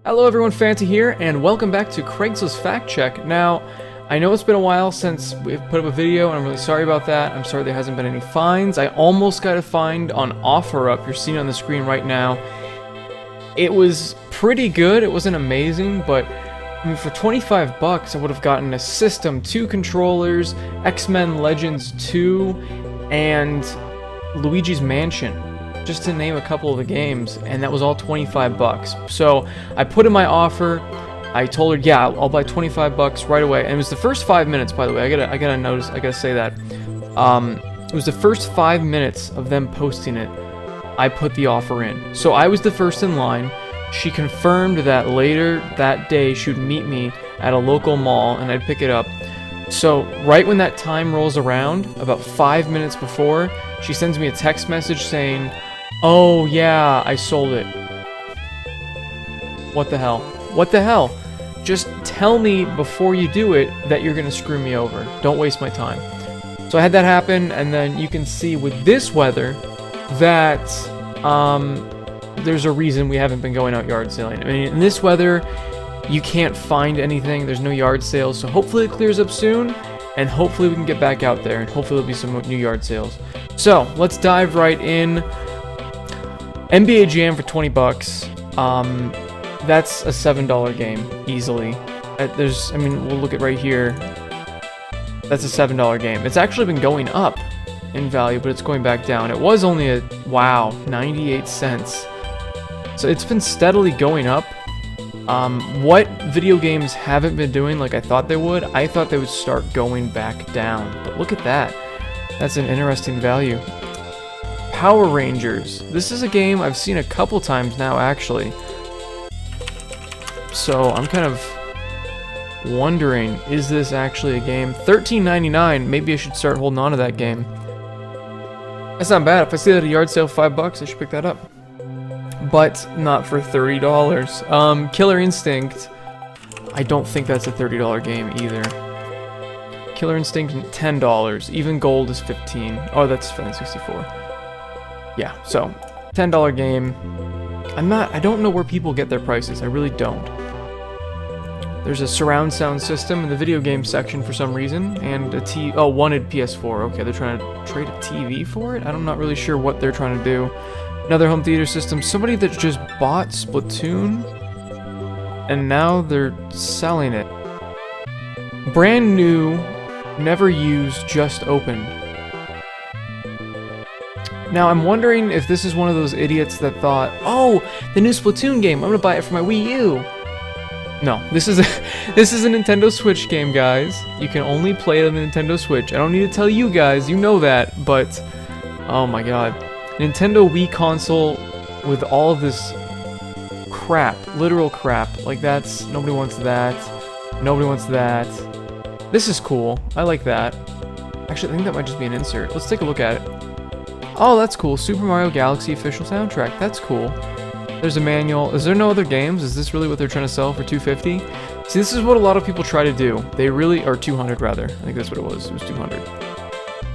Hello everyone, Fanta here, and welcome back to Craigslist Fact Check. Now, I know it's been a while since we've put up a video, and I'm really sorry about that. I'm sorry there hasn't been any fines. I almost got a fine on OfferUp. You're seeing it on the screen right now. It was pretty good. It wasn't amazing, but I mean, for 25 bucks, I would have gotten a system, 2 controllers, X-Men Legends 2, and Luigi's Mansion, just to name a couple of the games, and that was all 25 bucks. So I put in my offer. I told her, yeah, I'll buy 25 bucks right away. And it was the first 5 minutes, by the way. I gotta say that. It was the first 5 minutes of them posting it. I put the offer in. So I was the first in line. She confirmed that later that day she would meet me at a local mall and I'd pick it up. So right when that time rolls around, about 5 minutes before, she sends me a text message saying, "Oh yeah, I sold it." What the hell? What the hell? Just tell me before you do it that you're gonna screw me over. Don't waste my time. So I had that happen, and then you can see with this weather that there's a reason we haven't been going out yard selling. I mean, in this weather, you can't find anything. There's no yard sales, so hopefully it clears up soon, and hopefully we can get back out there, and hopefully there'll be some new yard sales. So let's dive right in. NBA Jam for 20 bucks. That's a $7 game easily. We'll look at right here. That's a $7 game. It's actually been going up in value, but it's going back down. It was only 98 cents. So it's been steadily going up. What video games haven't been doing like I thought they would? I thought they would start going back down. But look at that. That's an interesting value. Power Rangers. This is a game I've seen a couple times now, actually. So I'm kind of wondering, is this actually a game? $13.99. Maybe I should start holding on to that game. That's not bad. If I see that at a yard sale, $5, I should pick that up. But not for $30. Killer Instinct. I don't think that's a $30 game either. Killer Instinct, $10. Even gold is $15. Oh, that's N64. Yeah, so $10 game. I don't know where people get their prices. I really don't. There's a surround sound system in the video game section for some reason, and wanted PS4. Okay, they're trying to trade a TV for it? I'm not really sure what they're trying to do. Another home theater system. Somebody that just bought Splatoon, and now they're selling it. Brand new, never used, just opened. Now, I'm wondering if this is one of those idiots that thought, oh, the new Splatoon game, I'm gonna buy it for my Wii U. No, this is a Nintendo Switch game, guys. You can only play it on the Nintendo Switch. I don't need to tell you guys, you know that, but oh my god. Nintendo Wii console with all of this crap, literal crap. Like nobody wants that. Nobody wants that. This is cool. I like that. Actually, I think that might just be an insert. Let's take a look at it. Oh, that's cool. Super Mario Galaxy official soundtrack. That's cool. There's a manual. Is there no other games? Is this really what they're trying to sell for $250? See, this is what a lot of people try to do. They really, or 200 rather. I think that's what it was. It was 200.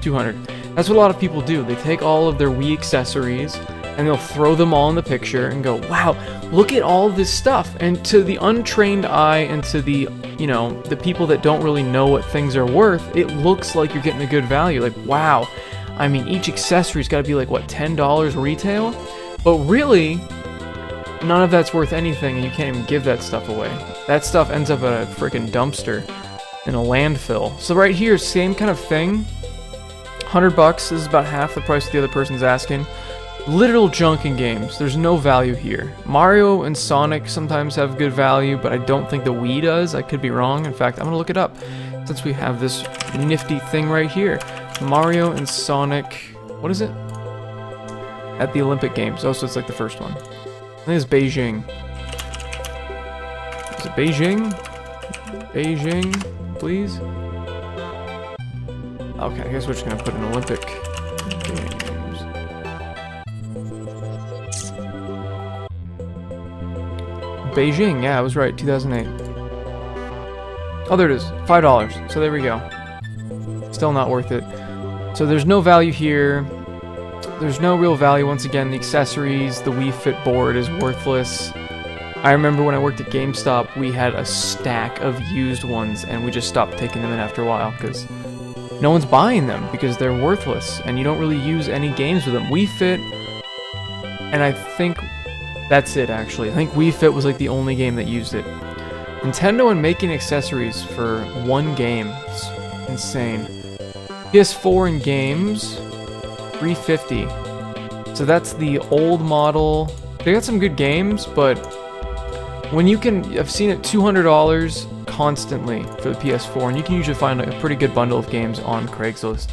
200. That's what a lot of people do. They take all of their Wii accessories and they'll throw them all in the picture and go, wow, look at all this stuff. And to the untrained eye and to the, the people that don't really know what things are worth, it looks like you're getting a good value. Like, wow. I mean, each accessory's got to be like, what, $10 retail? But really, none of that's worth anything, and you can't even give that stuff away. That stuff ends up at a freaking dumpster in a landfill. So right here, same kind of thing. 100 bucks. This is about half the price the other person's asking. Literal junk in games. There's no value here. Mario and Sonic sometimes have good value, but I don't think the Wii does. I could be wrong. In fact, I'm going to look it up since we have this nifty thing right here. Mario and Sonic, what is it? At the Olympic Games. Oh, so it's like the first one. I think it's Beijing. Is it Beijing? Beijing, please? Okay, I guess we're just gonna put an Olympic Games. Beijing, yeah, I was right, 2008. Oh, there it is, $5. So there we go. Still not worth it. So there's no value here. There's no real value. Once again, the accessories, the Wii Fit board is worthless. I remember when I worked at GameStop, we had a stack of used ones, and we just stopped taking them in after a while, because no one's buying them, because they're worthless, and you don't really use any games with them. Wii Fit, and I think that's it, actually. I think Wii Fit was like the only game that used it. Nintendo and making accessories for one game, it's insane. PS4 and games, $350. So that's the old model. They got some good games, but when you can, I've seen it $200 constantly for the PS4, and you can usually find a pretty good bundle of games on Craigslist.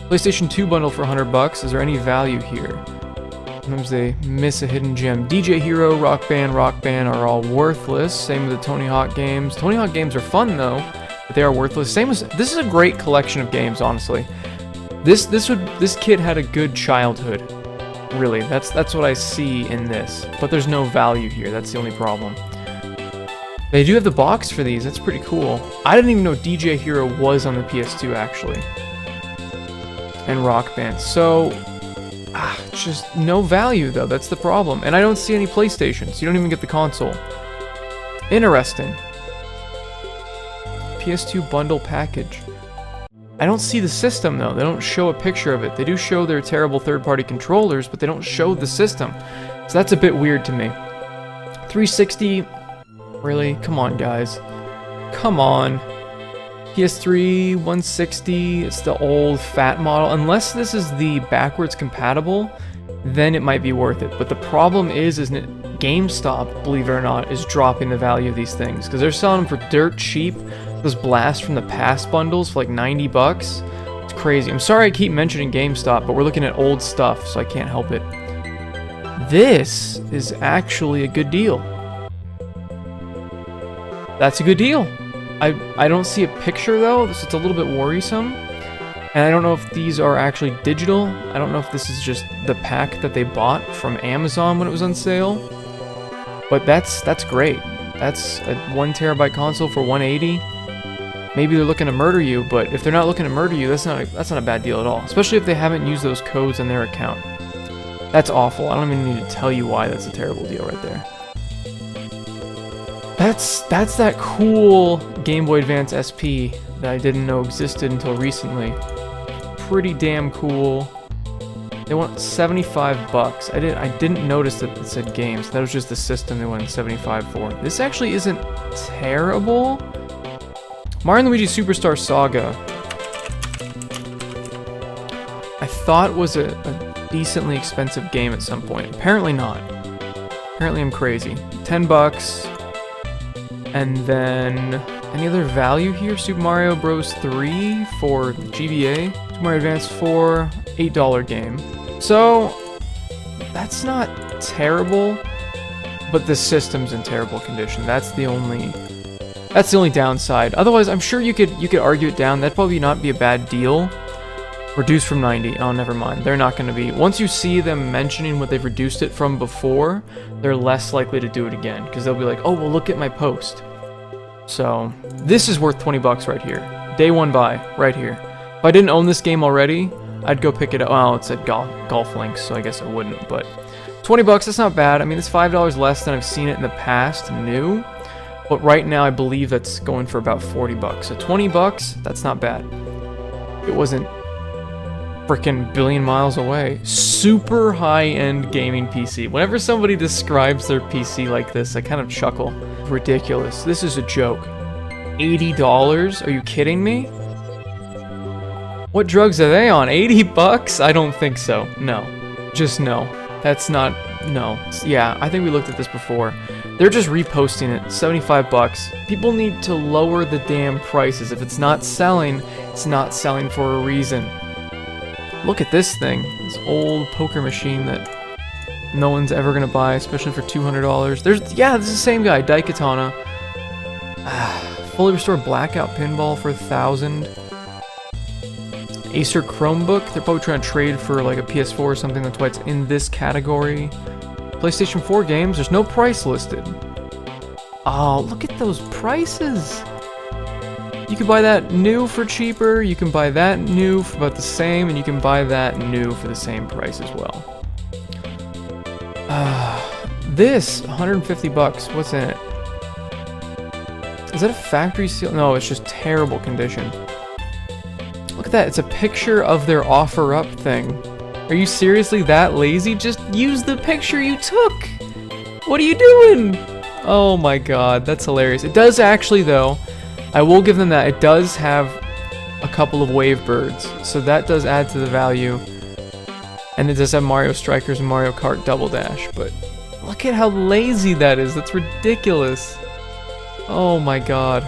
PlayStation 2 bundle for $100. Is there any value here? Sometimes they miss a hidden gem. DJ Hero, Rock Band are all worthless. Same with the Tony Hawk games. Tony Hawk games are fun though, but they are worthless. Same as this is a great collection of games, honestly. This kid had a good childhood. Really, that's what I see in this. But there's no value here. That's the only problem. They do have the box for these. That's pretty cool. I didn't even know DJ Hero was on the PS2 actually. And Rock Band. So just no value though. That's the problem. And I don't see any PlayStations. You don't even get the console. Interesting. PS2 bundle package. I don't see the system though. They don't show a picture of it. They do show their terrible third-party controllers, but they don't show the system. So that's a bit weird to me. 360. Really? Come on, guys. Come on. PS3 160. It's the old fat model. Unless this is the backwards compatible, then it might be worth it. But the problem is GameStop, believe it or not, is dropping the value of these things because they're selling them for dirt cheap. Those Blast from the Past bundles for like $90. It's crazy. I'm sorry I keep mentioning GameStop, but we're looking at old stuff, so I can't help it. This is actually a good deal. That's a good deal. I don't see a picture though, so it's a little bit worrisome. And I don't know if these are actually digital. I don't know if this is just the pack that they bought from Amazon when it was on sale. But that's great. That's a 1 terabyte console for $180. Maybe they're looking to murder you, but if they're not looking to murder you, that's not a bad deal at all. Especially if they haven't used those codes on their account. That's awful. I don't even need to tell you why that's a terrible deal right there. That's that cool Game Boy Advance SP that I didn't know existed until recently. Pretty damn cool. They want $75. I didn't notice that it said games. That was just the system they wanted $75 for. This actually isn't terrible. Mario & Luigi Superstar Saga, I thought was a decently expensive game at some point. Apparently not. Apparently I'm crazy. $10. And then any other value here? Super Mario Bros. 3 for GBA. Super Mario Advance 4, $8 game. So that's not terrible, but the system's in terrible condition. That's the only downside. Otherwise, I'm sure you could argue it down. That'd probably not be a bad deal. Reduced from 90. Oh, never mind. They're not going to be. Once you see them mentioning what they've reduced it from before, they're less likely to do it again because they'll be like, "Oh, well, look at my post." So this is worth $20 right here. Day one buy right here. If I didn't own this game already, I'd go pick it up. Oh, it said golf links, so I guess I wouldn't. But $20, that's not bad. I mean, it's $5 less than I've seen it in the past, new. But right now, I believe that's going for about $40. So $20, that's not bad. It wasn't freaking billion miles away. Super high-end gaming PC. Whenever somebody describes their PC like this, I kind of chuckle. Ridiculous. This is a joke. $80? Are you kidding me? What drugs are they on? $80? I don't think so. No. Just no. That's not... No. Yeah, I think we looked at this before. They're just reposting it. $75. People need to lower the damn prices. If it's not selling, it's not selling for a reason. Look at this thing. This old poker machine that no one's ever gonna buy, especially for $200. This is the same guy, Daikatana. Fully restored blackout pinball for $1,000. Acer Chromebook. They're probably trying to trade for like a PS4 or something. That's why it's in this category. PlayStation 4 games. There's no price listed. Oh, look at those prices. You can buy that new for cheaper, you can buy that new for about the same, and you can buy that new for the same price as well. this? 150 bucks. What's in it? Is that a factory seal? No, it's just terrible condition. Look at that. It's a picture of their offer up thing. Are you seriously that lazy? Just use the picture you took. What are you doing? Oh my god, that's hilarious. It does actually, though, I will give them that. It does have a couple of wave birds, so that does add to the value. And it does have Mario Strikers and Mario Kart Double Dash, but look at how lazy that is. That's ridiculous. Oh my god.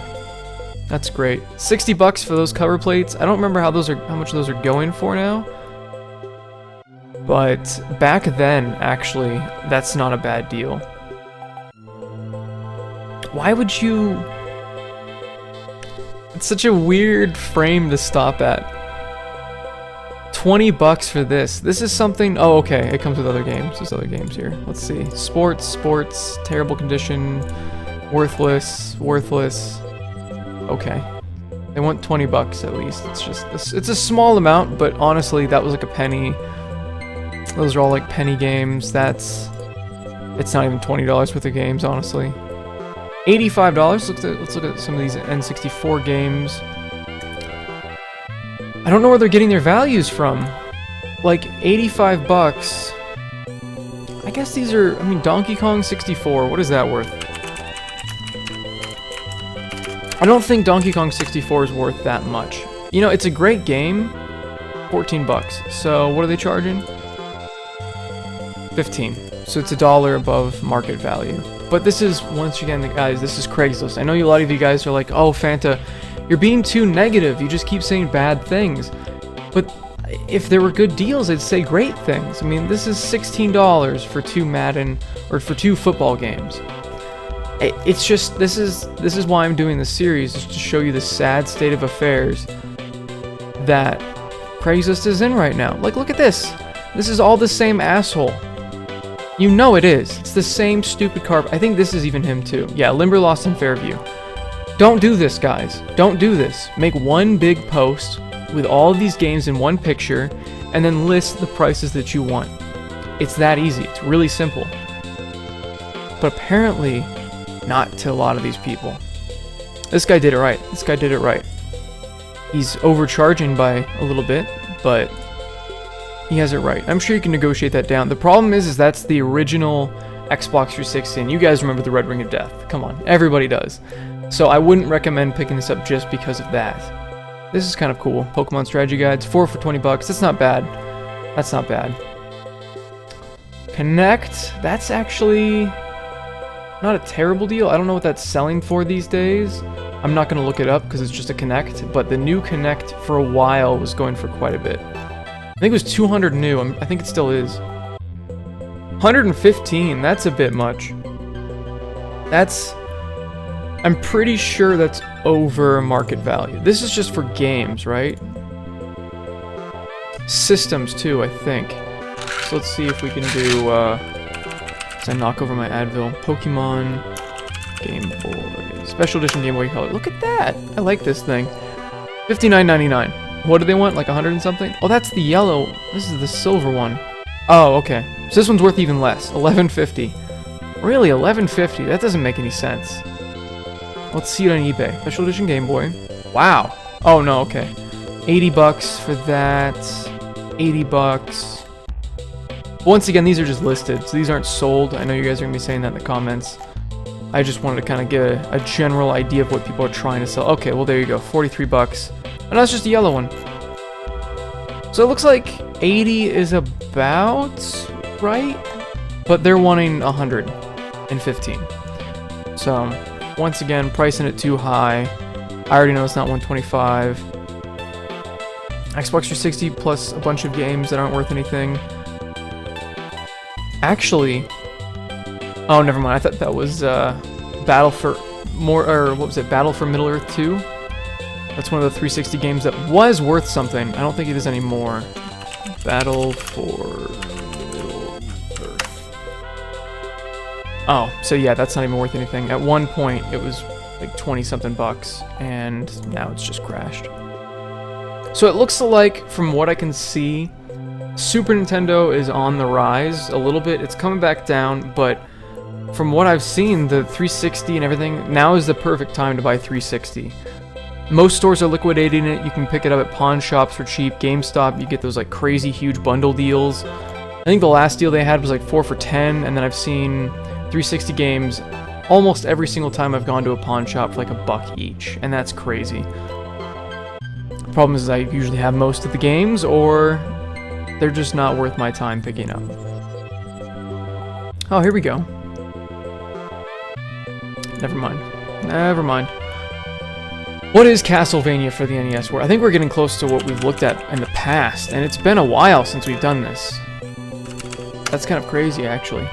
That's great. 60 bucks for those cover plates. I don't remember how much those are going for now. But back then, actually, that's not a bad deal. Why would you... It's such a weird frame to stop at. 20 bucks for this. This is something... Oh, okay. It comes with other games. There's other games here. Let's see. Sports, terrible condition, worthless. Okay. They want 20 bucks at least. It's just... It's a small amount, but honestly, that was like a penny. Those are all like penny games. It's not even $20 worth of games, honestly. $85. Let's look at some of these N64 games. I don't know where they're getting their values from. Like 85 bucks. I guess these are, I mean, Donkey Kong 64. What is that worth? I don't think Donkey Kong 64 is worth that much. You know, it's a great game. 14 bucks. So what are they charging? 15. So it's $1 above market value. But this is, once again, guys, this is Craigslist. I know a lot of you guys are like, oh, Fanta, you're being too negative. You just keep saying bad things. But if there were good deals, I'd say great things. I mean, this is $16 for 2 Madden, or for 2 football games. It's just, this is why I'm doing this series, is to show you the sad state of affairs that Craigslist is in right now. Like, look at this. This is all the same asshole. You know it is. It's the same stupid carp. I think this is even him too. Yeah, Limberlost and Fairview. Don't do this, guys. Don't do this. Make one big post with all of these games in one picture, and then list the prices that you want. It's that easy. It's really simple. But apparently, not to a lot of these people. This guy did it right. This guy did it right. He's overcharging by a little bit, but he has it right. I'm sure you can negotiate that down. The problem is that's the original Xbox 360, and you guys remember the Red Ring of Death. Come on, everybody does. So I wouldn't recommend picking this up just because of that. This is kind of cool. Pokemon strategy guides, 4 for 20 bucks. That's not bad. That's not bad. Connect, that's actually not a terrible deal. I don't know what that's selling for these days. I'm not going to look it up because it's just a Connect, but the new Connect for a while was going for quite a bit. I think it was 200 new. I think it still is. 115, that's a bit much. I'm pretty sure that's over market value. This is just for games, right? Systems too, I think. So let's see if we can do, as I knock over my Advil, Pokemon Game Boy. Special Edition Game Boy Color. Look at that! I like this thing. $59.99. What do they want? Like 100 and something? Oh, that's the yellow. This is the silver one. Oh, okay. So this one's worth even less. $11.50. Really, $11.50? That doesn't make any sense. Let's see it on eBay. Special Edition Game Boy. Wow. Oh, no, okay. 80 bucks for that. 80 bucks. Once again, these are just listed, so these aren't sold. I know you guys are going to be saying that in the comments. I just wanted to kind of get a general idea of what people are trying to sell. Okay, well, there you go. 43 bucks. And that's just a yellow one. So it looks like 80 is about right, but they're wanting 115. So once again, pricing it too high. I already know it's not 125. Xbox 360 plus a bunch of games that aren't worth anything. Actually, oh, never mind. I thought that was Battle for Middle-earth 2. That's one of the 360 games that was worth something. I don't think it is anymore. Battle for Middle-earth. Oh, so yeah, that's not even worth anything. At one point, it was like 20-something bucks, and now it's just crashed. So it looks like, from what I can see, Super Nintendo is on the rise a little bit. It's coming back down, but from what I've seen, the 360 and everything, now is the perfect time to buy 360. Most stores are liquidating it. You can pick it up at pawn shops for cheap. GameStop, you get those like crazy huge bundle deals. I think the last deal they had was like 4 for $10, and then I've seen 360 games almost every single time I've gone to a pawn shop for like $1 each, and that's crazy. The problem is I usually have most of the games, or they're just not worth my time picking up. Oh, here we go. Never mind. Never mind. What is Castlevania for the NES? I think we're getting close to what we've looked at in the past, and it's been a while since we've done this. That's kind of crazy, actually.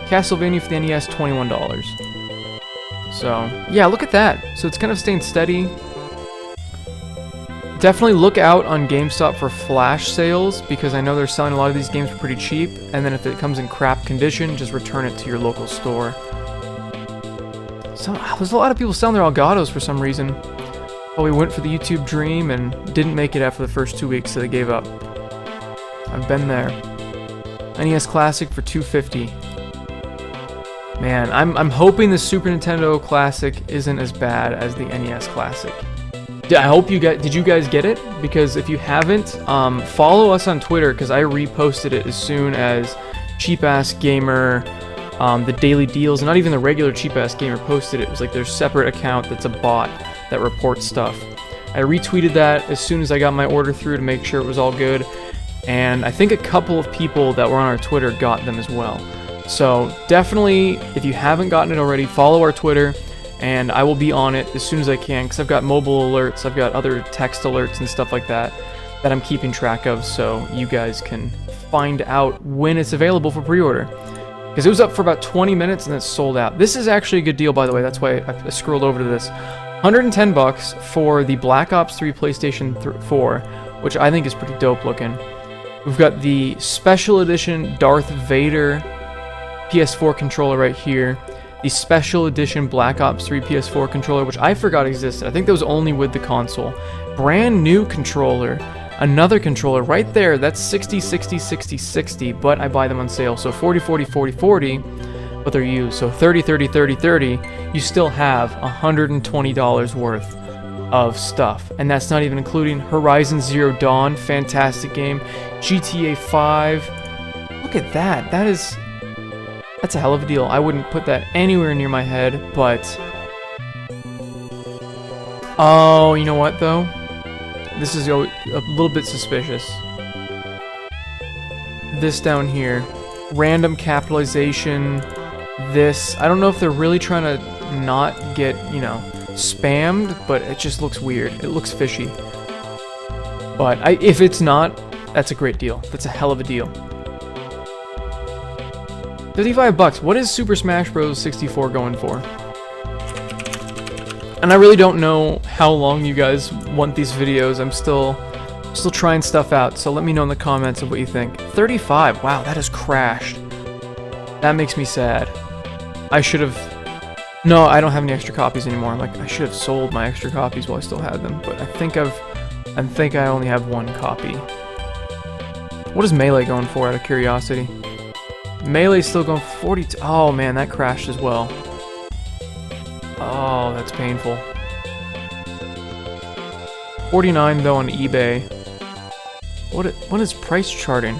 Castlevania for the NES, $21. So, yeah, look at that. So it's kind of staying steady. Definitely look out on GameStop for flash sales, because I know they're selling a lot of these games for pretty cheap, and then if it comes in crap condition, just return it to your local store. So, there's a lot of people selling their Elgatos for some reason. Oh, we went for the YouTube dream and didn't make it after the first 2 weeks, so they gave up. I've been there. NES Classic for $250. Man, I'm hoping the Super Nintendo Classic isn't as bad as the NES Classic. I hope you guys, did you guys get it? Because if you haven't, follow us on Twitter, because I reposted it as soon as Cheap Ass Gamer, the Daily Deals, and not even the regular Cheap Ass Gamer posted it. It was like their separate account that's a bot that reports stuff. I retweeted that as soon as I got my order through to make sure it was all good, and I think a couple of people that were on our Twitter got them as well. So definitely, if you haven't gotten it already, follow our Twitter, and I will be on it as soon as I can, because I've got mobile alerts, I've got other text alerts and stuff like that that I'm keeping track of, so you guys can find out when it's available for pre-order. Because it was up for about 20 minutes and it's sold out. This is actually a good deal, by the way. That's why I scrolled over to this. $110 for the Black Ops 3 PlayStation 4, which I think is pretty dope looking. We've got the Special Edition Darth Vader PS4 controller right here. The Special Edition Black Ops 3 PS4 controller, which I forgot existed. I think that was only with the console. Brand new controller. Another controller right there. That's 60, 60, 60, 60, but I buy them on sale. So 40, 40, 40, 40, but they're used. So 30, 30, 30, 30. You still have $120 worth of stuff. And that's not even including Horizon Zero Dawn, fantastic game. GTA 5. Look at that. That's a hell of a deal. I wouldn't put that anywhere near my head, but... Oh, you know what, though? This is a little bit suspicious. This down here. Random capitalization. This. I don't know if they're really trying to not get, you know, spammed, but it just looks weird. It looks fishy. But if it's not, that's a great deal. That's a hell of a deal. $55. What is Super Smash Bros. 64 going for? And I really don't know how long you guys want these videos. I'm still trying stuff out, so let me know in the comments of what you think. 35. Wow, that has crashed. That makes me sad. I should have... No, I don't have any extra copies anymore. Like, I should have sold my extra copies while I still had them, but I think I only have one copy. What is Melee going for, out of curiosity? Melee's still going 42. Oh man, that crashed as well. Oh, that's painful. 49 though on eBay. What is price charting?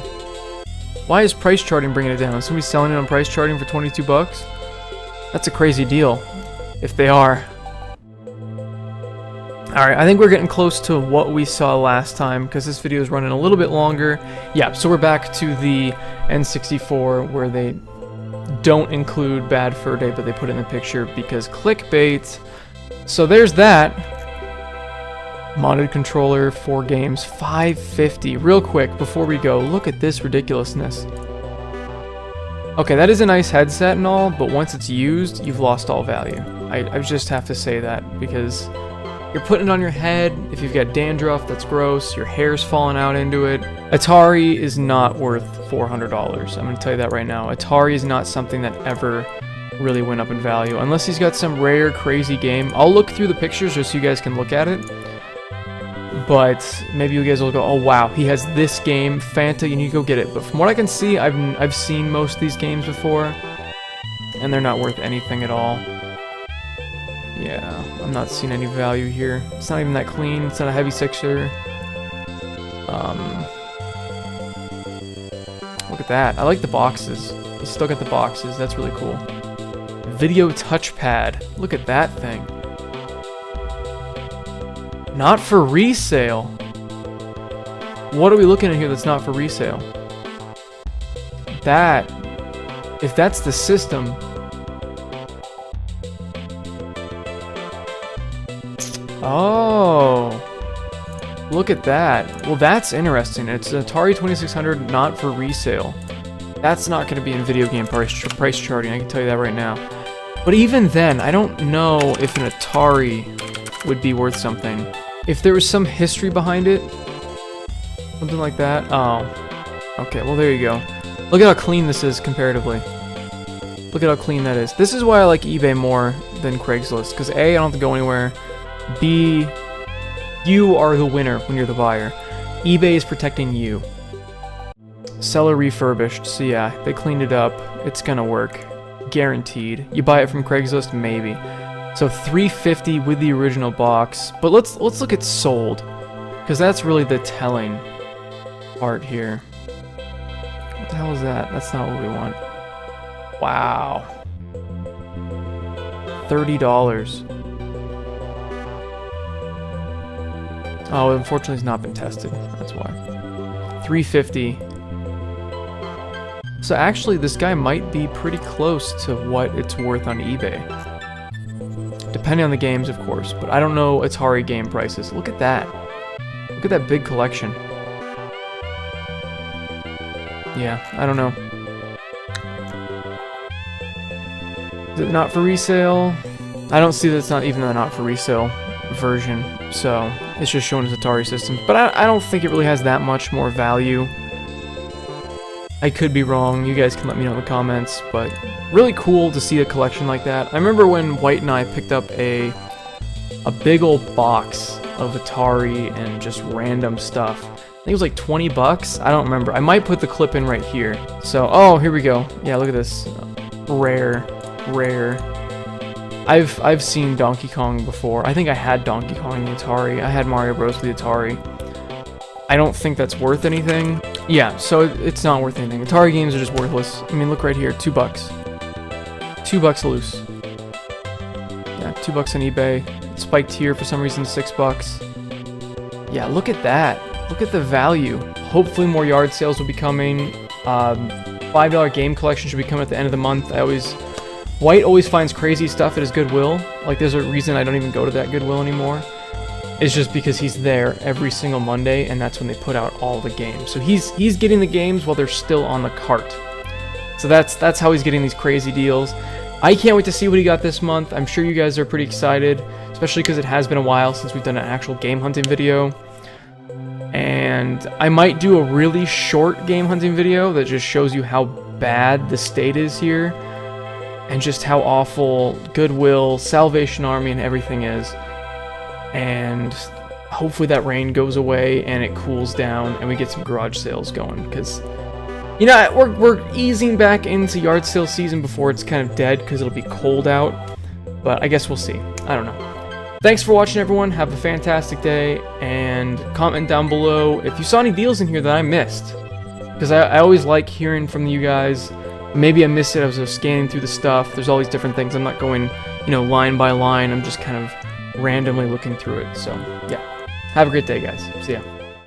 Why is price charting bringing it down? Is somebody selling it on price charting for 22 bucks? That's a crazy deal, if they are. Alright, I think we're getting close to what we saw last time, because this video is running a little bit longer. Yeah, so we're back to the N64, where they don't include Bad Fur Day, but they put it in the picture because clickbait. So there's that. Modded controller, 4 games, $550. Real quick, before we go, look at this ridiculousness. Okay, that is a nice headset and all, but once it's used, you've lost all value. I just have to say that, because you're putting it on your head. If you've got dandruff, that's gross. Your hair's falling out into it. Atari is not worth $400. I'm going to tell you that right now. Atari is not something that ever really went up in value. Unless he's got some rare, crazy game. I'll look through the pictures just so you guys can look at it. But maybe you guys will go, oh wow, he has this game, Fanta, you need to go get it. But from what I can see, I've seen most of these games before. and they're not worth anything at all. Yeah, I'm not seeing any value here. It's not even that clean. It's not a heavy sixer. Look at that. I like the boxes. You still got the boxes. That's really cool. Video touchpad. Look at that thing. Not for resale. What are we looking at here that's not for resale? That, if that's the system. Oh, look at that. Well, that's interesting. It's an Atari 2600, not for resale. That's not going to be in video game price charting, I can tell you that right now. But even then, I don't know if an Atari would be worth something. If there was some history behind it, something like that. Oh, okay, well there you go. Look at how clean this is comparatively. Look at how clean that is. This is why I like eBay more than Craigslist, because A, I don't have to go anywhere. B, you are the winner when you're the buyer. eBay is protecting you. Seller refurbished, so yeah, they cleaned it up. It's gonna work. Guaranteed. You buy it from Craigslist, maybe. So $350 with the original box. But let's look at sold, because that's really the telling part here. What the hell is that? That's not what we want. Wow. $30. Oh, unfortunately it's not been tested. That's why. $350. So actually this guy might be pretty close to what it's worth on eBay. Depending on the games, of course, but I don't know Atari game prices. Look at that. Look at that big collection. Yeah, I don't know. Is it not for resale? I don't see that it's not even a not for resale version, so it's just showing as Atari systems. But I don't think it really has that much more value. I could be wrong. You guys can let me know in the comments, but really cool to see a collection like that. I remember when White and I picked up a big old box of Atari and just random stuff. I think it was like 20 bucks. I don't remember. I might put the clip in right here. So, oh, here we go. Yeah, look at this. Rare. I've seen Donkey Kong before. I think I had Donkey Kong in the Atari. I had Mario Bros. For the Atari. I don't think that's worth anything. Yeah, so it's not worth anything. Atari games are just worthless. I mean, look right here, $2. $2 loose. Yeah, $2 on eBay. It spiked here for some reason, $6. Yeah, look at that. Look at the value. Hopefully more yard sales will be coming. $5 game collection should be coming at the end of the month. White always finds crazy stuff at his Goodwill. Like, there's a reason I don't even go to that Goodwill anymore. It's just because he's there every single Monday, and that's when they put out all the games. So he's getting the games while they're still on the cart. So that's how he's getting these crazy deals. I can't wait to see what he got this month. I'm sure you guys are pretty excited, especially because it has been a while since we've done an actual game hunting video. And I might do a really short game hunting video that just shows you how bad the state is here, and just how awful Goodwill, Salvation Army, and everything is. And hopefully that rain goes away and it cools down and we get some garage sales going, because you know we're easing back into yard sale season before it's kind of dead because it'll be cold out. But I guess we'll see. I don't know. Thanks for watching, everyone. Have a fantastic day, and comment down below if you saw any deals in here that I missed, because I always like hearing from you guys. Maybe I missed it as I was scanning through the stuff. There's all these different things. I'm not going, line by line. I'm just kind of randomly looking through it. So, yeah. Have a great day, guys. See ya.